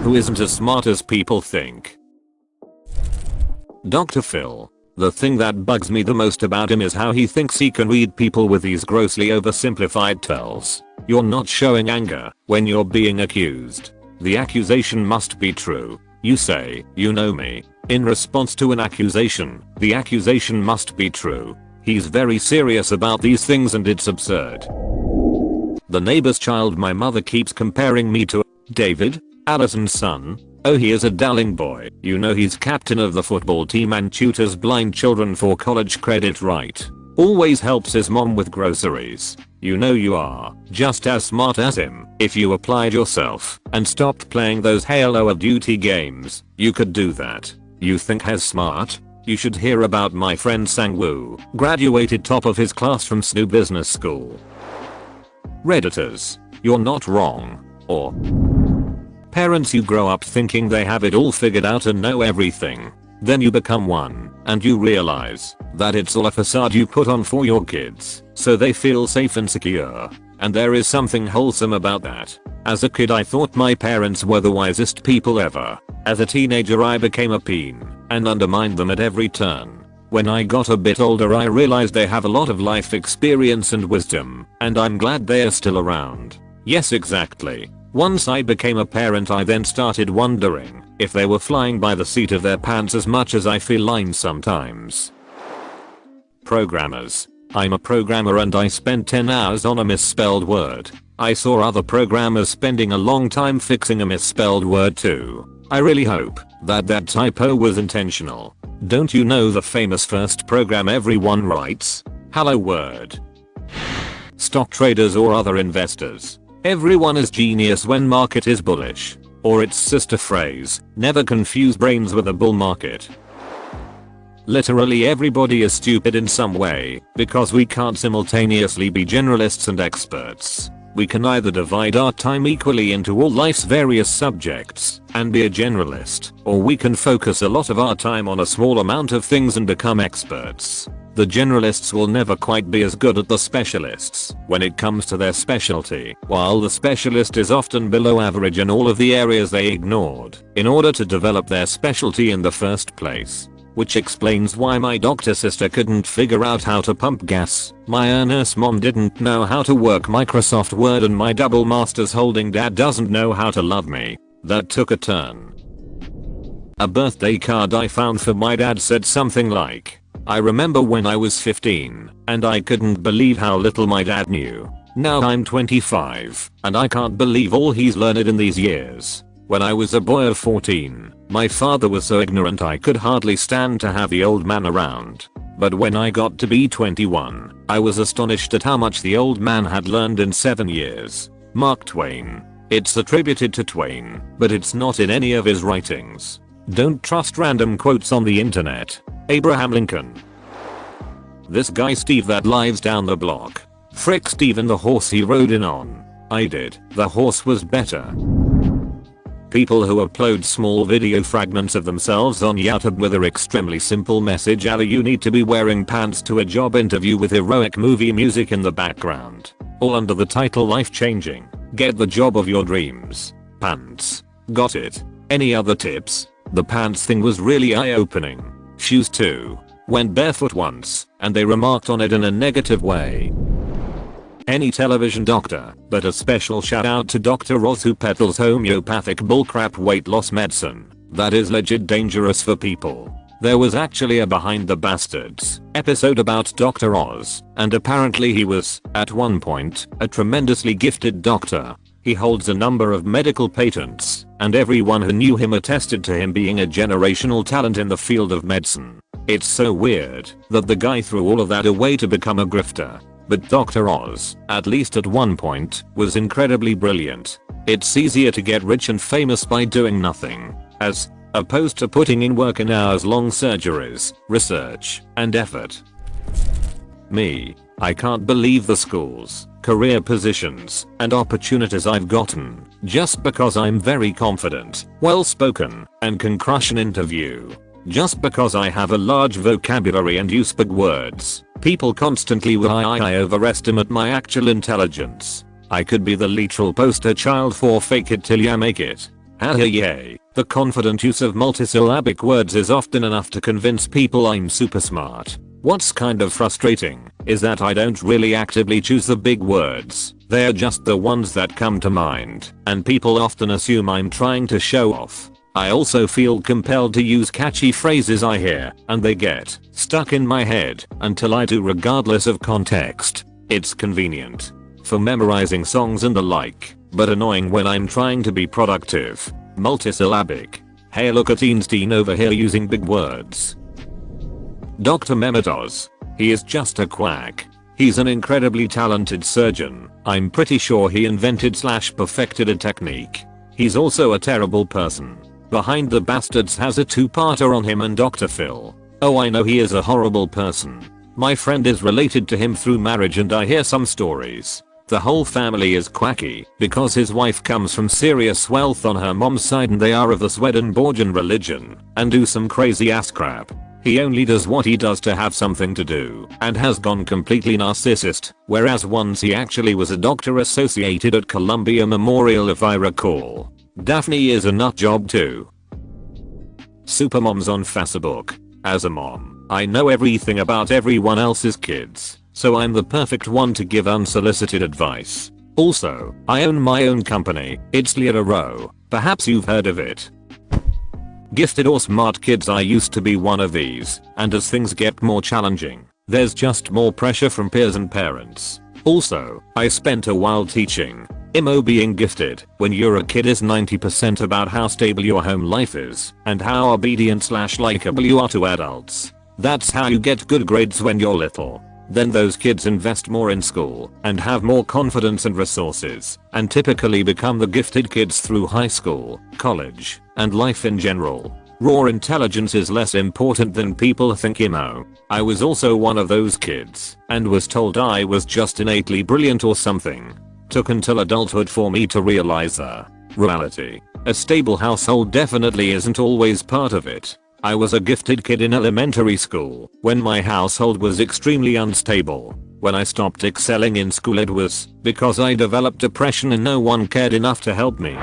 who isn't as smart as people think. Dr. Phil. The thing that bugs me the most about him is how he thinks he can read people with these grossly oversimplified tells. You're not showing anger when you're being accused. The accusation must be true. You say, "You know me." In response to an accusation, the accusation must be true. He's very serious about these things and it's absurd. The neighbor's child. My mother keeps comparing me to David, Allison's son. Oh, he is a darling boy. You know he's captain of the football team and tutors blind children for college credit, right? Always helps his mom with groceries. You know you are just as smart as him. If you applied yourself and stopped playing those Halo of Duty games, you could do that. You think as smart? You should hear about my friend Sangwoo. Graduated top of his class from SNU Business School. Redditors. You're not wrong. Or parents, you grow up thinking they have it all figured out and know everything. Then you become one, and you realize that it's all a facade you put on for your kids, so they feel safe and secure. And there is something wholesome about that. As a kid I thought my parents were the wisest people ever. As a teenager I became a peen, and undermined them at every turn. When I got a bit older I realized they have a lot of life experience and wisdom, and I'm glad they are still around. Yes, exactly. Once I became a parent I then started wondering if they were flying by the seat of their pants as much as I feel lines sometimes. Programmers. I'm a programmer and I spent 10 hours on a misspelled word. I saw other programmers spending a long time fixing a misspelled word too. I really hope that typo was intentional. Don't you know the famous first program everyone writes? Hello Word. Stock traders or other investors. Everyone is genius when market is bullish. Or its sister phrase, never confuse brains with a bull market. Literally everybody is stupid in some way, because we can't simultaneously be generalists and experts. We can either divide our time equally into all life's various subjects and be a generalist, or we can focus a lot of our time on a small amount of things and become experts. The generalists will never quite be as good as the specialists when it comes to their specialty, while the specialist is often below average in all of the areas they ignored in order to develop their specialty in the first place. Which explains why my doctor sister couldn't figure out how to pump gas, my nurse mom didn't know how to work Microsoft Word, and my double masters holding dad doesn't know how to love me. That took a turn. A birthday card I found for my dad said something like, "I remember when I was 15, and I couldn't believe how little my dad knew. Now I'm 25, and I can't believe all he's learned in these years. When I was a boy of 14, my father was so ignorant I could hardly stand to have the old man around. But when I got to be 21, I was astonished at how much the old man had learned in 7 years." Mark Twain. It's attributed to Twain, but it's not in any of his writings. Don't trust random quotes on the internet. Abraham Lincoln. This guy Steve that lives down the block. Frick Steven, the horse he rode in on. I did. The horse was better. People who upload small video fragments of themselves on YouTube with an extremely simple message, "Ally, you need to be wearing pants to a job interview with heroic movie music in the background." All under the title "Life Changing. Get the job of your dreams." Pants. Got it. Any other tips? The pants thing was really eye-opening. Shoes too. Went barefoot once, and they remarked on it in a negative way. Any television doctor, but a special shout out to Dr. Oz who peddles homeopathic bullcrap weight loss medicine that is legit dangerous for people. There was actually a Behind the Bastards episode about Dr. Oz, and apparently he was, at one point, a tremendously gifted doctor. He holds a number of medical patents, and everyone who knew him attested to him being a generational talent in the field of medicine. It's so weird that the guy threw all of that away to become a grifter. But Dr. Oz, at least at one point, was incredibly brilliant. It's easier to get rich and famous by doing nothing, as opposed to putting in work in hours-long surgeries, research, and effort. Me. I can't believe the schools, career positions, and opportunities I've gotten, just because I'm very confident, well-spoken, and can crush an interview. Just because I have a large vocabulary and use big words, people constantly will I overestimate my actual intelligence. I could be the literal poster child for fake it till ya make it. Haha yay. The confident use of multisyllabic words is often enough to convince people I'm super smart. What's kind of frustrating is that I don't really actively choose the big words. They're just the ones that come to mind, and people often assume I'm trying to show off. I also feel compelled to use catchy phrases I hear, and they get stuck in my head until I do regardless of context. It's convenient for memorizing songs and the like, but annoying when I'm trying to be productive. Multisyllabic. Hey, look at Einstein over here using big words. Dr. Memetos. He is just a quack. He's an incredibly talented surgeon. I'm pretty sure he invented/perfected a technique. He's also a terrible person. Behind the Bastards has a two-parter on him and Dr. Phil. Oh, I know he is a horrible person. My friend is related to him through marriage and I hear some stories. The whole family is quacky because his wife comes from serious wealth on her mom's side and they are of the Swedenborgian religion and do some crazy ass crap. He only does what he does to have something to do and has gone completely narcissist, whereas once he actually was a doctor associated at Columbia Memorial if I recall. Daphne is a nut job too. Supermoms on Facebook. As a mom, I know everything about everyone else's kids, so I'm the perfect one to give unsolicited advice. Also, I own my own company, it's Leadero, perhaps you've heard of it. Gifted or smart kids, I used to be one of these, and as things get more challenging, there's just more pressure from peers and parents. Also, I spent a while teaching. Being gifted when you're a kid is 90% about how stable your home life is and how obedient/likable you are to adults. That's how you get good grades when you're little. Then those kids invest more in school and have more confidence and resources and typically become the gifted kids through high school, college, and life in general. Raw intelligence is less important than people think. I was also one of those kids and was told I was just innately brilliant or something. Took until adulthood for me to realize the reality. A stable household definitely isn't always part of it. I was a gifted kid in elementary school when my household was extremely unstable. When I stopped excelling in school it was because I developed depression and no one cared enough to help me.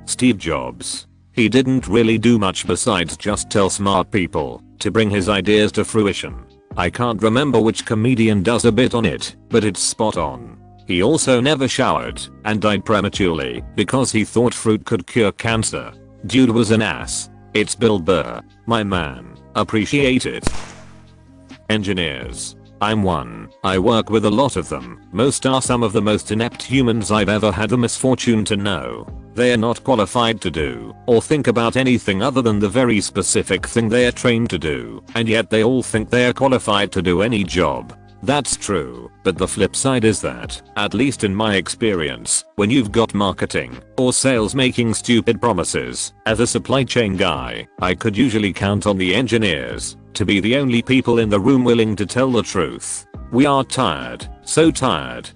Steve Jobs. He didn't really do much besides just tell smart people to bring his ideas to fruition. I can't remember which comedian does a bit on it, but it's spot on. He also never showered and died prematurely because he thought fruit could cure cancer. Dude was an ass. It's Bill Burr, my man. Appreciate it. Engineers. I'm one. I work with a lot of them. Most are some of the most inept humans I've ever had the misfortune to know. They are not qualified to do or think about anything other than the very specific thing they are trained to do, and yet they all think they are qualified to do any job. That's true, but the flip side is that, at least in my experience, when you've got marketing or sales making stupid promises, as a supply chain guy, I could usually count on the engineers to be the only people in the room willing to tell the truth. We are tired, so tired.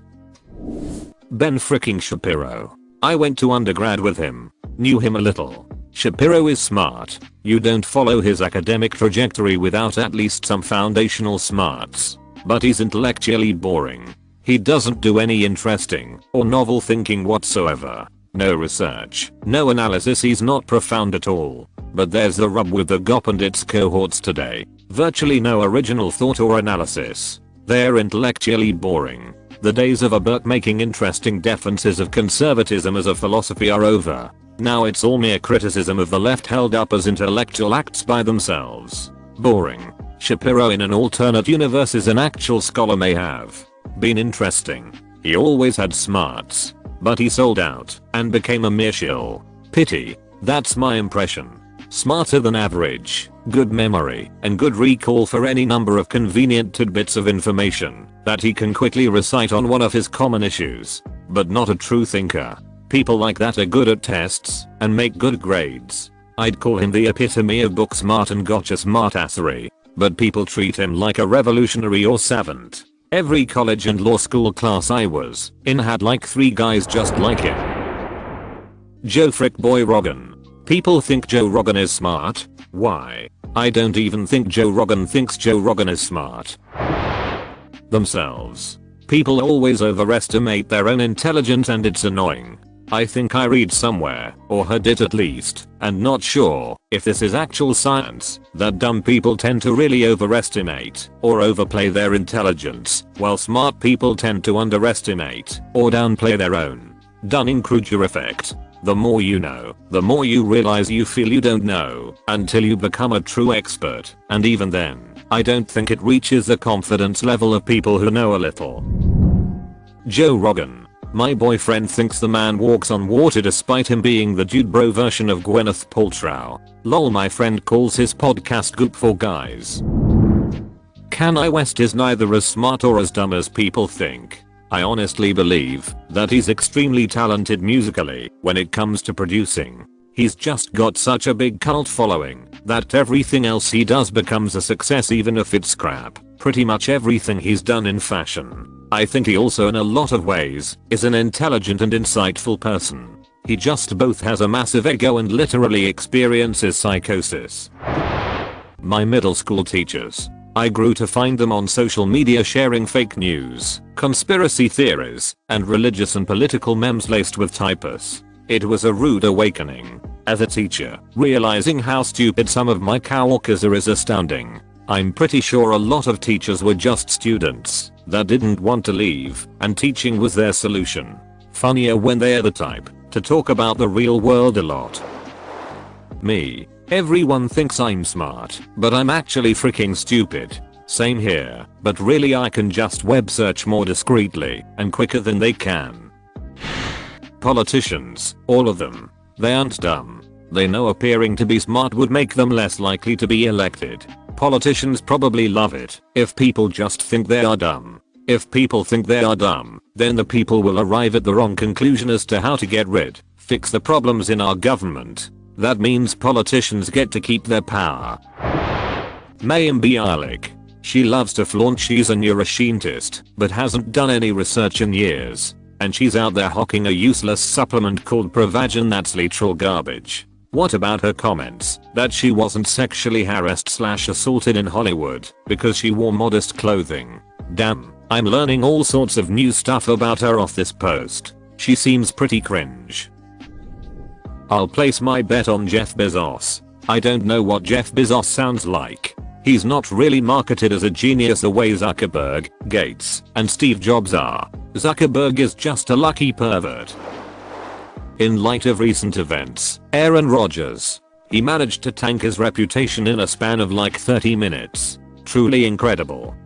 Ben fricking Shapiro. I went to undergrad with him, knew him a little. Shapiro is smart. You don't follow his academic trajectory without at least some foundational smarts. But he's intellectually boring. He doesn't do any interesting or novel thinking whatsoever. No research, no analysis, he's not profound at all. But there's the rub with the GOP and its cohorts today. Virtually no original thought or analysis. They're intellectually boring. The days of a Burke making interesting defenses of conservatism as a philosophy are over. Now it's all mere criticism of the left held up as intellectual acts by themselves. Boring. Shapiro in an alternate universe as an actual scholar may have been interesting. He always had smarts, but he sold out and became a mere shill. Pity. That's my impression. Smarter than average, good memory, and good recall for any number of convenient tidbits of information that he can quickly recite on one of his common issues, but not a true thinker. People like that are good at tests and make good grades. I'd call him the epitome of book smart and gotcha smartassery. But people treat him like a revolutionary or savant. Every college and law school class I was in had like 3 guys just like him. Joe Frickboy Rogan. People think Joe Rogan is smart. Why? I don't even think Joe Rogan thinks Joe Rogan is smart. Themselves. People always overestimate their own intelligence and it's annoying. I think I read somewhere, or heard it at least, and not sure if this is actual science, that dumb people tend to really overestimate or overplay their intelligence, while smart people tend to underestimate or downplay their own. Dunning-Kruger effect. The more you know, the more you realize you feel you don't know, until you become a true expert, and even then, I don't think it reaches the confidence level of people who know a little. Joe Rogan. My boyfriend thinks the man walks on water despite him being the dude bro version of Gwyneth Paltrow. Lol, my friend calls his podcast Goop for Guys. Kanye West is neither as smart or as dumb as people think. I honestly believe that he's extremely talented musically when it comes to producing. He's just got such a big cult following that everything else he does becomes a success even if it's crap. Pretty much everything he's done in fashion. I think he also in a lot of ways is an intelligent and insightful person. He just both has a massive ego and literally experiences psychosis. My middle school teachers. I grew to find them on social media sharing fake news, conspiracy theories, and religious and political memes laced with typos. It was a rude awakening. As a teacher, realizing how stupid some of my coworkers are is astounding. I'm pretty sure a lot of teachers were just students that didn't want to leave, and teaching was their solution. Funnier when they're the type to talk about the real world a lot. Me. Everyone thinks I'm smart, but I'm actually freaking stupid. Same here, but really I can just web search more discreetly and quicker than they can. Politicians, all of them. They aren't dumb. They know appearing to be smart would make them less likely to be elected. Politicians probably love it if people just think they are dumb. If people think they are dumb, then the people will arrive at the wrong conclusion as to how to fix the problems in our government. That means politicians get to keep their power. Mayim Bialik. She loves to flaunt she's a neuroscientist, but hasn't done any research in years. And she's out there hawking a useless supplement called Provagen that's literal garbage. What about her comments that she wasn't sexually harassed/assaulted in Hollywood because she wore modest clothing? Damn, I'm learning all sorts of new stuff about her off this post. She seems pretty cringe. I'll place my bet on Jeff Bezos. I don't know what Jeff Bezos sounds like. He's not really marketed as a genius the way Zuckerberg, Gates, and Steve Jobs are. Zuckerberg is just a lucky pervert. In light of recent events, Aaron Rodgers. He managed to tank his reputation in a span of like 30 minutes. Truly incredible.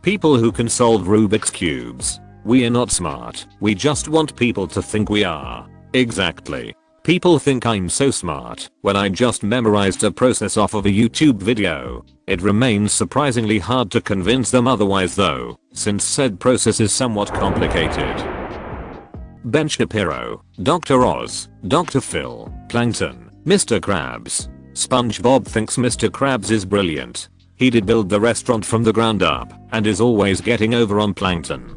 People who can solve Rubik's Cubes. We are not smart, we just want people to think we are. Exactly. People think I'm so smart when I just memorized a process off of a YouTube video. It remains surprisingly hard to convince them otherwise though, since said process is somewhat complicated. Ben Shapiro, Dr. Oz, Dr. Phil, Plankton, Mr. Krabs. SpongeBob thinks Mr. Krabs is brilliant. He did build the restaurant from the ground up and is always getting over on Plankton.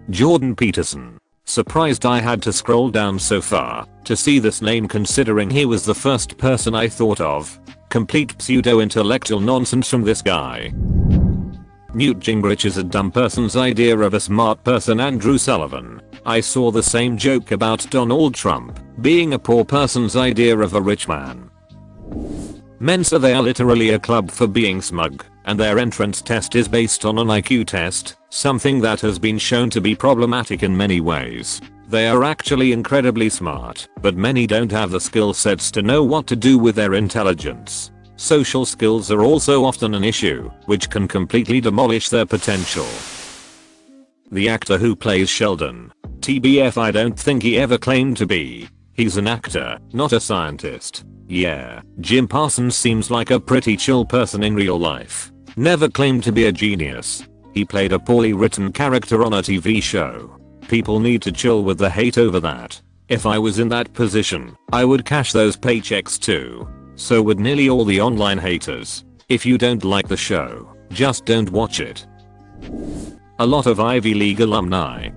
Jordan Peterson. Surprised I had to scroll down so far to see this name considering he was the first person I thought of. Complete pseudo-intellectual nonsense from this guy. Newt Gingrich is a dumb person's idea of a smart person. Andrew Sullivan. I saw the same joke about Donald Trump being a poor person's idea of a rich man. Mensa, they are literally a club for being smug, and their entrance test is based on an IQ test, something that has been shown to be problematic in many ways. They are actually incredibly smart, but many don't have the skill sets to know what to do with their intelligence. Social skills are also often an issue, which can completely demolish their potential. The actor who plays Sheldon. TBF, I don't think he ever claimed to be. He's an actor, not a scientist. Yeah, Jim Parsons seems like a pretty chill person in real life. Never claimed to be a genius. He played a poorly written character on a TV show. People need to chill with the hate over that. If I was in that position, I would cash those paychecks too. So would nearly all the online haters. If you don't like the show, just don't watch it. A lot of Ivy League alumni.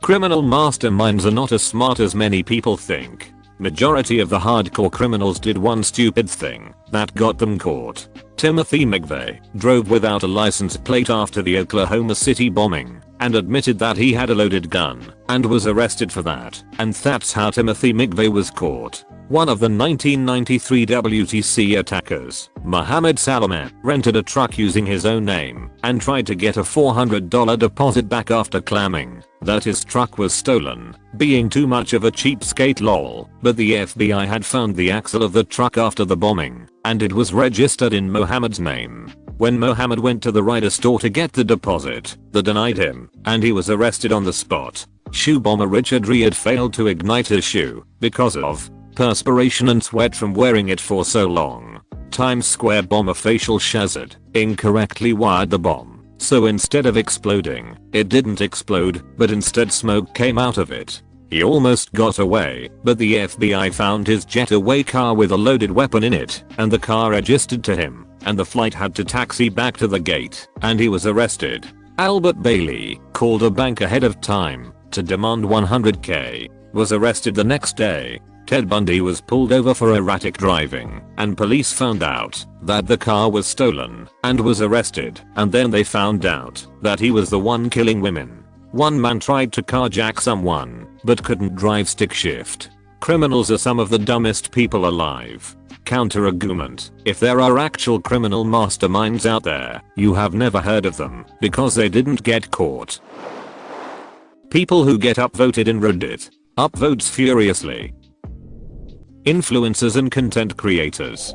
Criminal masterminds are not as smart as many people think. Majority of the hardcore criminals did one stupid thing that got them caught. Timothy McVeigh drove without a license plate after the Oklahoma City bombing and admitted that he had a loaded gun and was arrested for that, and that's how Timothy McVeigh was caught. One of the 1993 WTC attackers, Mohammed Salameh, rented a truck using his own name and tried to get a $400 deposit back after claiming that his truck was stolen, being too much of a cheapskate lol. But the FBI had found the axle of the truck after the bombing, and it was registered in Mohammed's name. When Mohammed went to the Ryder store to get the deposit, they denied him, and he was arrested on the spot. Shoe bomber Richard Reed failed to ignite his shoe because of perspiration and sweat from wearing it for so long. Times Square bomber Faisal Shahzad incorrectly wired the bomb. So instead of exploding, it didn't explode, but instead smoke came out of it. He almost got away, but the FBI found his getaway car with a loaded weapon in it, and the car registered to him, and the flight had to taxi back to the gate, and he was arrested. Albert Bailey called a bank ahead of time to demand $100K, was arrested the next day. Ted Bundy was pulled over for erratic driving, and police found out that the car was stolen and was arrested, and then they found out that he was the one killing women. One man tried to carjack someone, but couldn't drive stick shift. Criminals are some of the dumbest people alive. Counter-argument: if there are actual criminal masterminds out there, you have never heard of them because they didn't get caught. People who get upvoted in Reddit. Upvotes furiously. Influencers and content creators.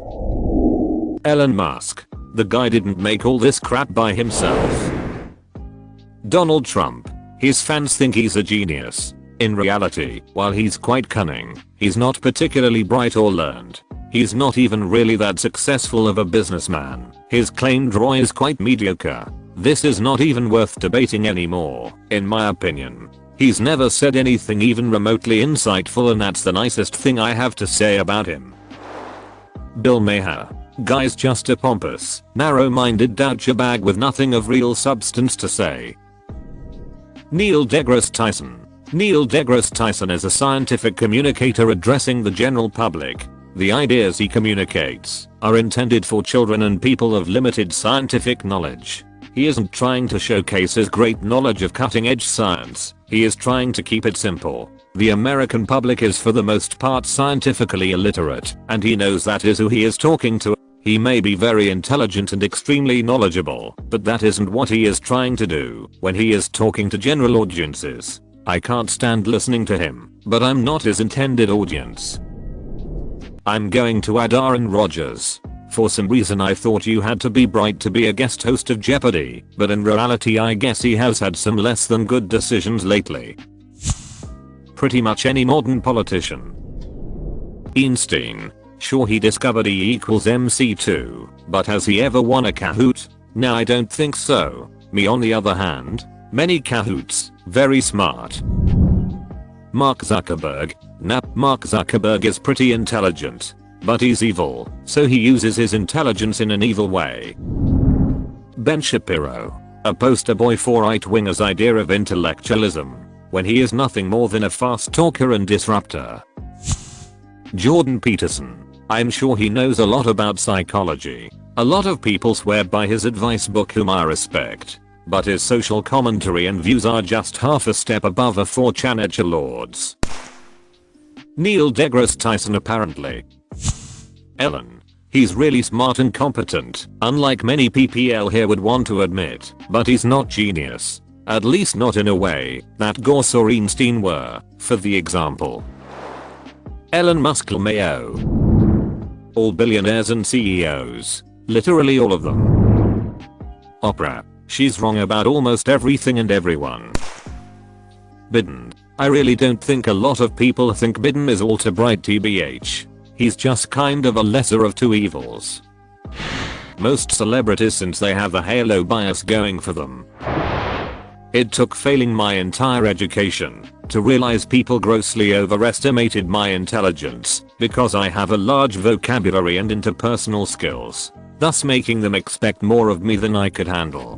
Elon Musk. The guy didn't make all this crap by himself. Donald Trump. His fans think he's a genius. In reality, while he's quite cunning, he's not particularly bright or learned. He's not even really that successful of a businessman. His claimed ROI is quite mediocre. This is not even worth debating anymore, in my opinion. He's never said anything even remotely insightful, and that's the nicest thing I have to say about him. Bill Maher. Guy's just a pompous, narrow-minded douchebag with nothing of real substance to say. Neil deGrasse Tyson. Neil deGrasse Tyson is a scientific communicator addressing the general public. The ideas he communicates are intended for children and people of limited scientific knowledge. He isn't trying to showcase his great knowledge of cutting-edge science. He is trying to keep it simple. The American public is for the most part scientifically illiterate, and he knows that is who he is talking to. He may be very intelligent and extremely knowledgeable, but that isn't what he is trying to do when he is talking to general audiences. I can't stand listening to him, but I'm not his intended audience. I'm going to add Aaron Rodgers. For some reason I thought you had to be bright to be a guest host of Jeopardy, but in reality I guess he has had some less than good decisions lately. Pretty much any modern politician. Einstein. Sure, he discovered E equals MC2, but has he ever won a Kahoot? No, I don't think so. Me on the other hand, many Kahoots, very smart. Mark Zuckerberg. Nah, Mark Zuckerberg is pretty intelligent, but he's evil, so he uses his intelligence in an evil way. Ben Shapiro. A poster boy for right-wingers' idea of intellectualism, when he is nothing more than a fast talker and disruptor. Jordan Peterson. I'm sure he knows a lot about psychology. A lot of people swear by his advice book, whom I respect, but his social commentary and views are just half a step above a 4chan edgelords. Neil deGrasse Tyson apparently. Ellen. He's really smart and competent, unlike many PPL here would want to admit, but he's not genius. At least not in a way that Gauss or Einstein were, for the example. Elon Musk Mayo. All billionaires and CEOs. Literally all of them. Oprah. She's wrong about almost everything and everyone. Biden. I really don't think a lot of people think Biden is all too bright tbh. He's just kind of a lesser of two evils. Most celebrities, since they have the halo bias going for them. It took failing my entire education to realize people grossly overestimated my intelligence because I have a large vocabulary and interpersonal skills, thus making them expect more of me than I could handle.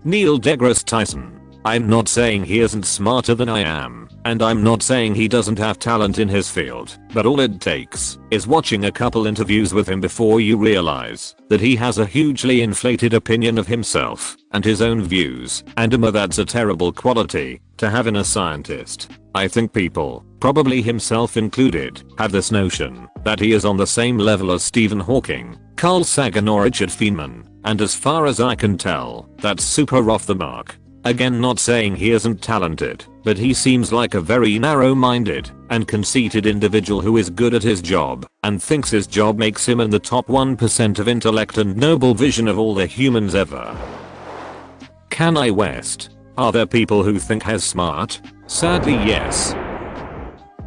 Neil deGrasse Tyson. I'm not saying he isn't smarter than I am, and I'm not saying he doesn't have talent in his field, but all it takes is watching a couple interviews with him before you realize that he has a hugely inflated opinion of himself and his own views, and that's a terrible quality to have in a scientist. I think people, probably himself included, have this notion that he is on the same level as Stephen Hawking, Carl Sagan or Richard Feynman, and as far as I can tell, that's super off the mark. Again, not saying he isn't talented, but he seems like a very narrow-minded and conceited individual who is good at his job and thinks his job makes him in the top 1% of intellect and noble vision of all the humans ever. Kanye West. Are there people who think he's smart? Sadly yes.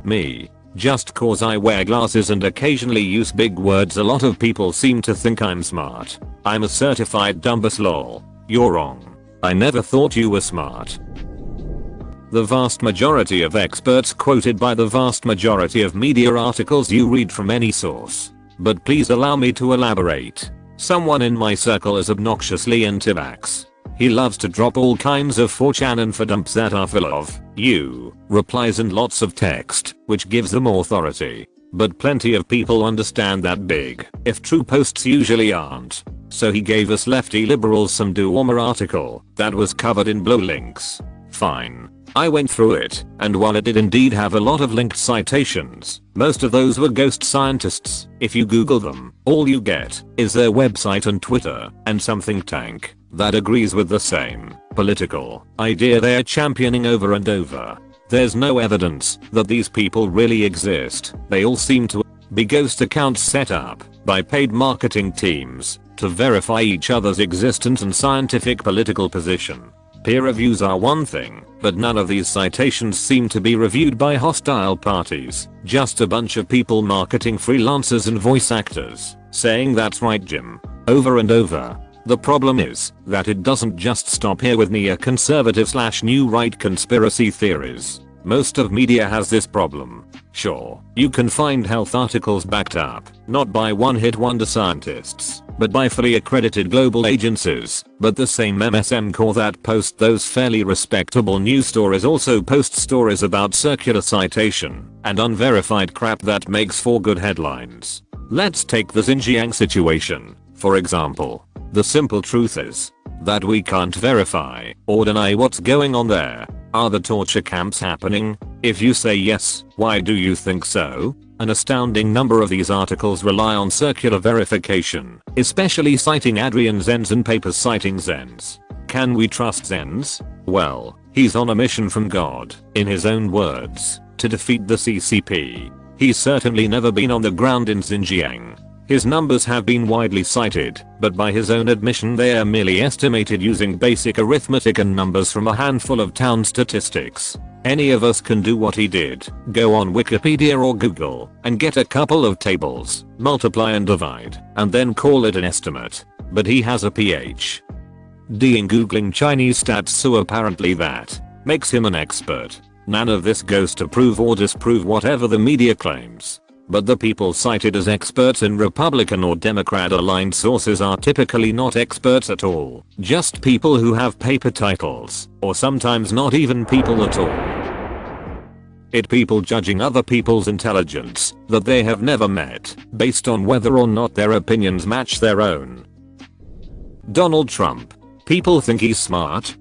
Me. Just cause I wear glasses and occasionally use big words, a lot of people seem to think I'm smart. I'm a certified dumbass lol. You're wrong. I never thought you were smart. The vast majority of experts quoted by the vast majority of media articles you read from any source. But please allow me to elaborate. Someone in my circle is obnoxiously anti-vax. He loves to drop all kinds of 4chan and dumps that are full of you replies and lots of text, which gives them authority. But plenty of people understand that big, if true, posts usually aren't. So he gave us lefty liberals some do-warmer article that was covered in blue links. Fine. I went through it, and while it did indeed have a lot of linked citations, most of those were ghost scientists. If you Google them, all you get is their website and Twitter, and some think tank that agrees with the same political idea they're championing over and over. There's no evidence that these people really exist. They all seem to be ghost accounts set up by paid marketing teams to verify each other's existence and scientific political position. Peer reviews are one thing, but none of these citations seem to be reviewed by hostile parties. Just a bunch of people marketing freelancers and voice actors, saying that's right Jim, over and over. The problem is that it doesn't just stop here with neoconservative/new right conspiracy theories. Most of media has this problem. Sure, you can find health articles backed up, not by one-hit wonder scientists, but by fully accredited global agencies, but the same MSM core that post those fairly respectable news stories also post stories about circular citation and unverified crap that makes for good headlines. Let's take the Xinjiang situation, for example. The simple truth is that we can't verify or deny what's going on there. Are the torture camps happening? If you say yes, why do you think so? An astounding number of these articles rely on circular verification, especially citing Adrian Zenz and papers citing Zenz. Can we trust Zenz? Well, he's on a mission from God, in his own words, to defeat the CCP. He's certainly never been on the ground in Xinjiang. His numbers have been widely cited, but by his own admission they are merely estimated using basic arithmetic and numbers from a handful of town statistics. Any of us can do what he did, go on Wikipedia or Google, and get a couple of tables, multiply and divide, and then call it an estimate. But he has a PhD in Googling Chinese stats, so apparently that makes him an expert. None of this goes to prove or disprove whatever the media claims. But the people cited as experts in Republican or Democrat aligned sources are typically not experts at all, just people who have paper titles, or sometimes not even people at all. It's people judging other people's intelligence that they have never met, based on whether or not their opinions match their own. Donald Trump. People think he's smart.